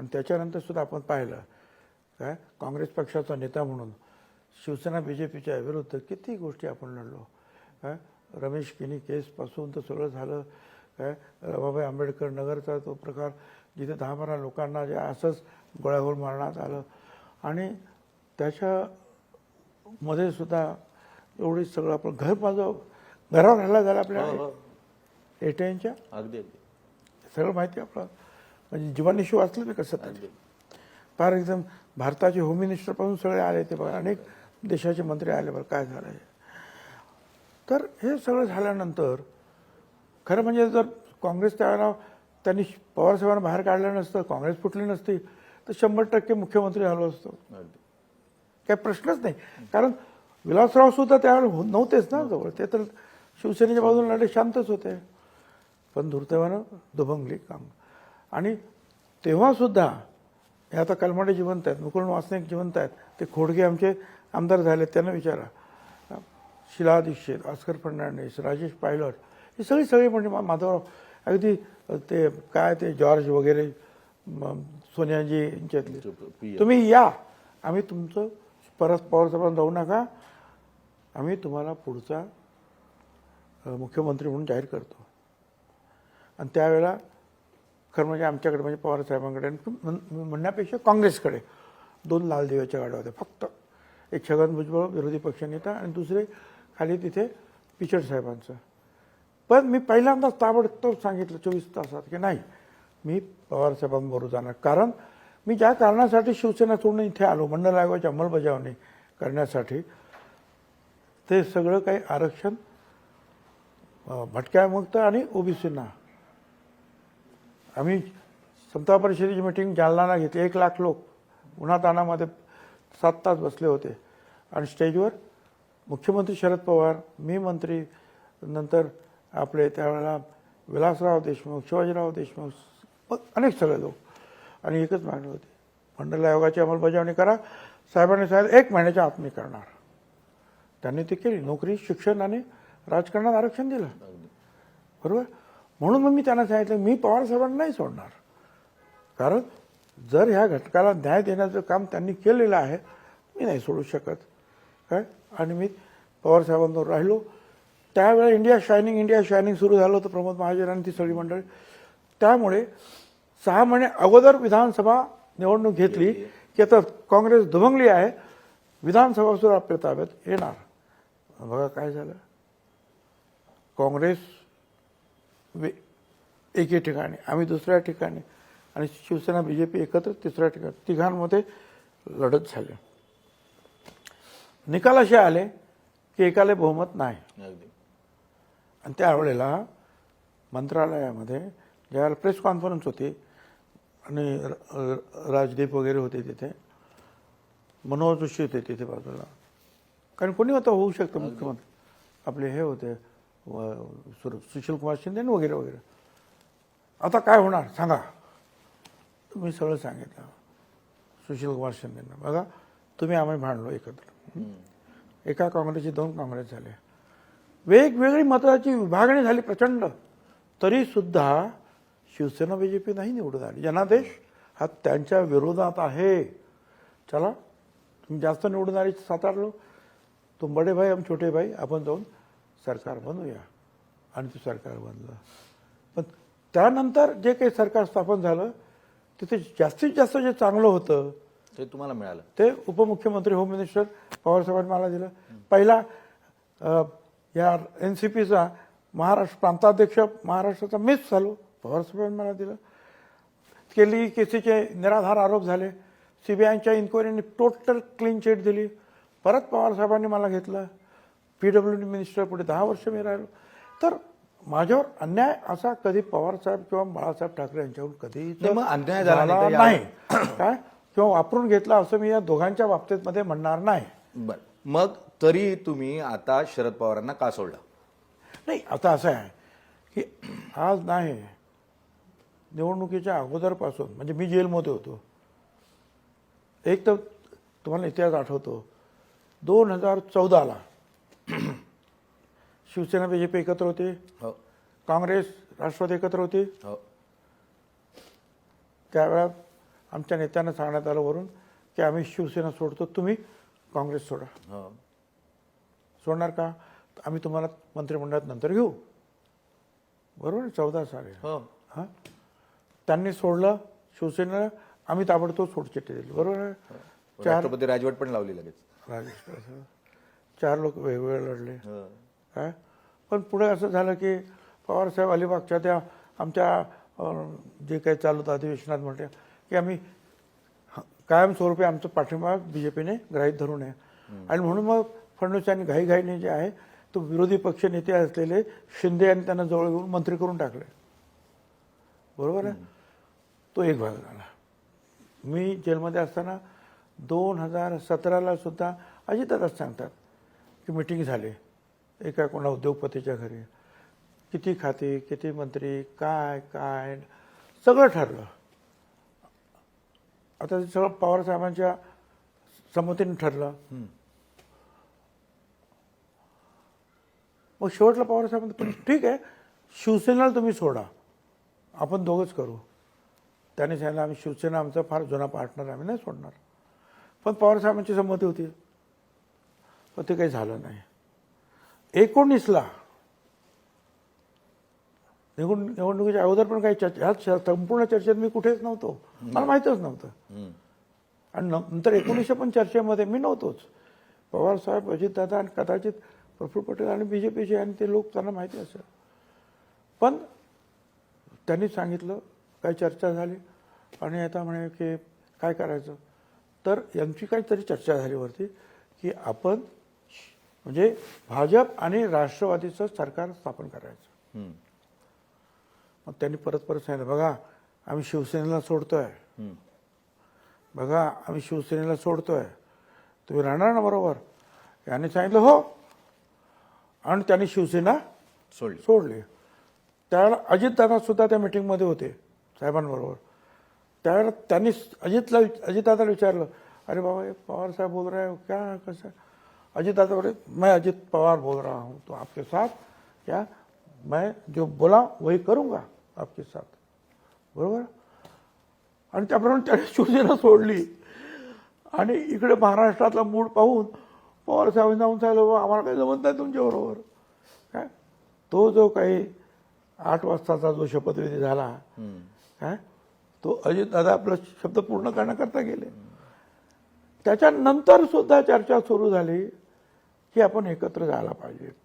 आणि त्याच्यानंतर सुद्धा आपण पाहिलं काय काँग्रेस पक्षाचा नेता म्हणून शिवसेना BJPच्या विरुद्ध किती गोष्टी आपण लढलो. काय रमेश किनी केसपासून तर सगळं झालं. काय रमाबाई आंबेडकर नगरचा तो प्रकार जिथे 10-12 लोकांना जे असंच गोळ्याघोळ मारण्यात आलं आणि त्याच्यामध्ये सुद्धा एवढी सगळं आपण माझं घरावर हल्ला झाला आपल्या एटीएनच्या अगदी सगळं माहिती आहे आपलं. म्हणजे जीवानिशी वाचलं मी कसं तरी फार एकदम भारताचे होम मिनिस्टरपासून सगळे आले ते बघा अनेक देशाचे मंत्री आले बरं काय झालं आहे. तर हे सगळं झाल्यानंतर खरं म्हणजे जर काँग्रेस त्यावेळेला त्यांनी पवारसाहेबांना बाहेर काढलं नसतं काँग्रेस फुटली नसती तर 100% मुख्यमंत्री झालो असतो. काही प्रश्नच नाही. कारण विलासराव सुद्धा त्यावेळेला नव्हतेच ना जवळ. ते तर शिवसेनेच्या बाजूने लढे शांतच होते. पण दुर्दैवानं दुभंगली काम. आणि तेव्हासुद्धा हे आता कलमाडे जिवंत आहेत, मुकुंद वासनिक जिवंत आहेत, ते खोडके आमचे आमदार झाले त्यांना विचारा. शिला दीक्षित, ऑस्कर फर्नांडिस, राजेश पायलट हे सगळी म्हणजे माधवराव अगदी ते काय ते जॉर्ज वगैरे सोनियाजी यांच्यातले तुम्ही या आम्ही तुमचं परत पवारसाहेबांना जाऊ नका आम्ही तुम्हाला पुढचा मुख्यमंत्री म्हणून जाहीर करतो. आणि त्यावेळेला खरं म्हणजे आमच्याकडे म्हणजे पवारसाहेबांकडे म्हणण्यापेक्षा काँग्रेसकडे 2 लाल दिव्याच्या गाड्या होत्या फक्त. एक छगन भुजबळ विरोधी पक्षनेता आणि दुसरे खाली तिथे पिचड साहेबांचं. पण मी पहिल्यांदाच ताबडतोब सांगितलं 24 तासात की नाही मी पवारसाहेबांबरोबर जाणार. कारण मी ज्या कारणासाठी शिवसेना सोडून इथे आलो मंडल आयोगाची अंमलबजावणी करण्यासाठी ते सगळं काही आरक्षण भटक्यामुक्त आणि ओबीसींना. आम्ही समता परिषदेची मीटिंग जालनाला घेतली. 1 लाख लोक उन्हातानामध्ये 7 तास बसले होते आणि स्टेजवर मुख्यमंत्री शरद पवार, मी मंत्री, नंतर आपले त्यावेळेला विलासराव देशमुख, शिवाजीराव देशमुख अनेक सगळे लोक आणि एकच मागणी होती मंडल आयोगाची अंमलबजावणी करा. साहेबांनी सांगितलं 1 महिन्याच्या आत मी करणार. त्यांनी ते केली. नोकरी, शिक्षण आणि राजकारणात आरक्षण दिलं. बरोबर. म्हणून मग मी त्यांना सांगितलं मी पवारसाहेबांना नाही सोडणार. कारण जर ह्या घटकाला न्याय देण्याचं काम त्यांनी केलेलं आहे मी नाही सोडू शकत. काय आणि मी पवारसाहेबांवर राहिलो. त्यावेळेला इंडिया शायनिंग सुरू झालं होतं प्रमोद महाजनांनी ती सगळी मंडळी. त्यामुळे 6 महिने अगोदर विधानसभा निवडणूक घेतली की आता काँग्रेस दुभंगली आहे विधानसभा सुद्धा आपल्या ताब्यात येणार. बघा काय झालं. काँग्रेस एके ठिकाणी आम्ही दुसऱ्या ठिकाणी आणि शिवसेना BJP एकत्र तिसऱ्या ठिकाणी तिघांमध्ये लढत झाली. निकाल असे आले की एकाला बहुमत नाही. आणि त्यावेळेला मंत्रालयामध्ये ज्यावेळेला प्रेस कॉन्फरन्स होती आणि राजदीप वगैरे होते तिथे मनोहर जोशी होते तिथे बाजूला. कारण कोणी होतं होऊ शकतं मुख्यमंत्री आपले हे होते सुशीलकुमार शिंदे वगैरे वगैरे. आता काय होणार सांगा. तुम्ही सगळं सांगितलं सुशीलकुमार शिंदेंना. बघा तुम्ही आम्ही भांडलो एकत्र. एका काँग्रेसची 2 काँग्रेस झाले. वेगवेगळी मताची विभागणी झाली प्रचंड. तरीसुद्धा शिवसेना BJP नाही निवडून आली. जनादेश हा त्यांच्या विरोधात आहे. चला तुम्ही जास्त निवडून आली 7-8 लोक. तुम बडे भाई हम छोटे भाई आपण जाऊन सरकार बनवूया. आणि ते सरकार बनलं. पण त्यानंतर जे काही सरकार स्थापन झालं तिथे जास्तीत जास्त जे चांगलं होतं ते तुम्हाला मिळालं. ते उपमुख्यमंत्री होम मिनिस्टर पवारसाहेबांनी मला दिलं. पहिला या NCPचा महाराष्ट्र प्रांताध्यक्ष महाराष्ट्राचा मीच झालो पवारसाहेबांनी मला दिलं. केली केसीचे निराधार आरोप झाले. CBIच्या इन्क्वायरीने टोटल क्लीन चिट दिली. परत पवारसाहेबांनी मला घेतलं. PWD मिनिस्टर पुढे 10 वर्ष मी राहिलो. तर माझ्यावर अन्याय असा कधी पवारसाहेब किंवा बाळासाहेब ठाकरे यांच्याकडून कधी अन्याय झाला नाही. काय किंवा वापरून घेतला असं मी या दोघांच्या बाबतीत मध्ये म्हणणार नाही. बर मग तरी तुम्ही आता शरद पवारांना का सोडलं? नाही आता असं आहे की आज नाही निवडणुकीच्या अगोदरपासून म्हणजे मी जेलमध्ये होतो. एक तर तुम्हाला इतिहास आठवतो 2014ला शिवसेना BJP एकत्र होते. काँग्रेस राष्ट्रवादी एकत्र होते. त्यावेळा आमच्या नेत्यांना सांगण्यात आलं वरून की आम्ही शिवसेना सोडतो, तुम्ही काँग्रेस सोडा. हो. सोडणार का? आम्ही तुम्हाला मंत्रिमंडळात नंतर घेऊ. बरोबर, 14 साली. हो. हां, त्यांनी सोडलं शिवसेनेला, आम्ही ताबडतोब सोडचिठ्ठी दिली. बरोबर आहे. राष्ट्रपती राजवट पण लावली लगेच. राजेश 4 लोक वेगवेगळे लढले. हो. काय पण पुढे असं झालं की पवारसाहेब अलिबागच्या त्या आमच्या जे काही चालू होतं अधिवेशनात म्हटलं की आम्ही कायमस्वरूपी आमचं पाठिंबा BJPने ग्राह्य धरू नये. आणि म्हणून मग फडणवीसांनी घाईघाईने जे आहे तो विरोधी पक्ष नेते असलेले शिंदे यांनी त्यांना जवळ घेऊन मंत्री करून टाकले. बरोबर आहे. तो एक भाग झाला. मी जेलमध्ये असताना 2017ला सुद्धा अजितदादाच सांगतात की मिटिंग झाली एका कोणा उद्योगपतीच्या घरी, किती खाते, किती मंत्री, काय काय सगळं ठरलं. आता ते सगळं पवारसाहेबांच्या संमतीने ठरलं. मग शेवटला पवारसाहेब म्हणतात, ठीक आहे शिवसेनेला तुम्ही सोडा, आपण दोघंच करू. त्याने सांगितलं आम्ही शिवसेना आमचा फार जुना पार्टनर, आम्ही नाही सोडणार. पण पवारसाहेबांची संमती होती, पण ते काही झालं नाही. 19ला निवडणुकीच्या अगोदर पण काही चर्चा, ह्या संपूर्ण चर्चेत मी कुठेच नव्हतो, मला माहीतच नव्हतं. आणि नंतर 1900 पण चर्चेमध्ये मी नव्हतोच. पवारसाहेब, अजितदादा आणि कदाचित प्रफुल्ल पटेल आणि BJPचे आणि ते लोक, त्यांना माहिती असेल. पण त्यांनी सांगितलं, काही चर्चा झाली आणि आता म्हणे की काय करायचं. तर यांची काहीतरी चर्चा झाली वरती की आपण म्हणजे भाजप आणि राष्ट्रवादीचं सरकार स्थापन करायचं. मग त्यांनी परत सांगितलं, बघा आम्ही शिवसेनेला सोडतोय, बघा आम्ही शिवसेनेला सोडतोय, तुम्ही राहणार ना बरोबर. याने सांगितलं हो, आणि त्यांनी शिवसेना सोडली. त्यावेळेला अजितदादा सुद्धा त्या मिटिंगमध्ये होते साहेबांबरोबर. त्यावेळेला त्यांनी अजितदादाला विचारलं, अरे बाबा ये पवार साहब बोल रहे हो क्या, कसं. अजितदादा बोले, मैं अजित पवार बोल रहा हूँ, तो आपके साथ क्या मैं जो बोला वही करूँगा आपके साथ. बरोबर. आणि त्याप्रमाणे त्याने शिवसेना सोडली. आणि इकडे महाराष्ट्रातला मूड पाहून पवार साहेबांनी जाऊन सांगितलं, आम्हाला काही जमत नाही तुमच्याबरोबर. काय तो जो काही 8 वाजताचा जो शपथविधी झाला, काय तो अजितदादा आपला शब्द पूर्ण करण्याकरता गेले. त्याच्यानंतर सुद्धा चर्चा सुरू झाली की आपण एकत्र जायला पाहिजे.